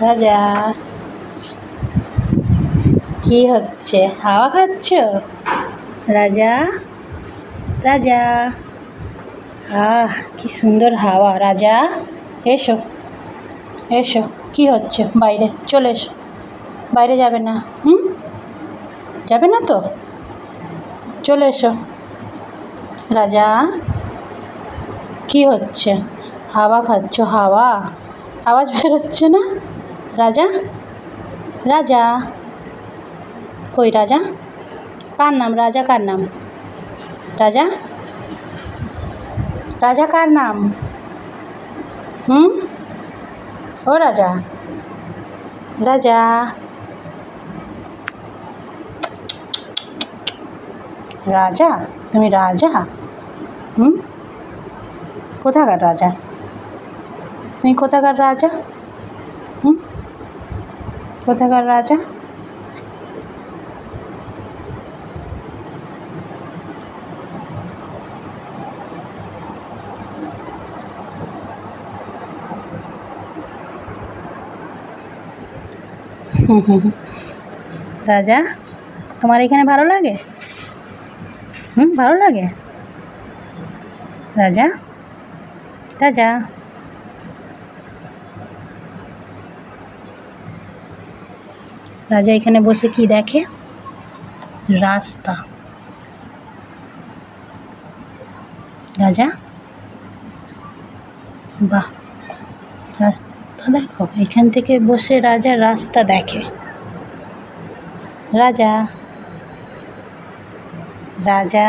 রাজা কি হচ্ছে? হাওয়া খাচ্ছ? রাজা রাজা কি সুন্দর হাওয়া। রাজা এসো এসো, কি হচ্ছে? বাইরে চলে এসো। বাইরে যাবে না? যাবে না তো? চলে এসো। রাজা কি হচ্ছে? হাওয়া খাচ্ছ? হাওয়া আওয়াজ বেরোচ্ছে না? রাজা রাজা কই রাজা? কার নাম রাজা? কার নাম রাজা? রাজা কার নাম? ও রাজা রাজা রাজা তুমি রাজা? কোথাকার রাজা? তুমি কোথাকার রাজা? কোথাকার রাজা? রাজা তোমার এখানে ভালো লাগে? ভালো লাগে? রাজা রাজা রাজা এখানে বসে কি দেখে? রাস্তা। রাজা বাহ, রাস্তা দেখো, এখান থেকে বসে রাজা রাস্তা দেখে। রাজা রাজা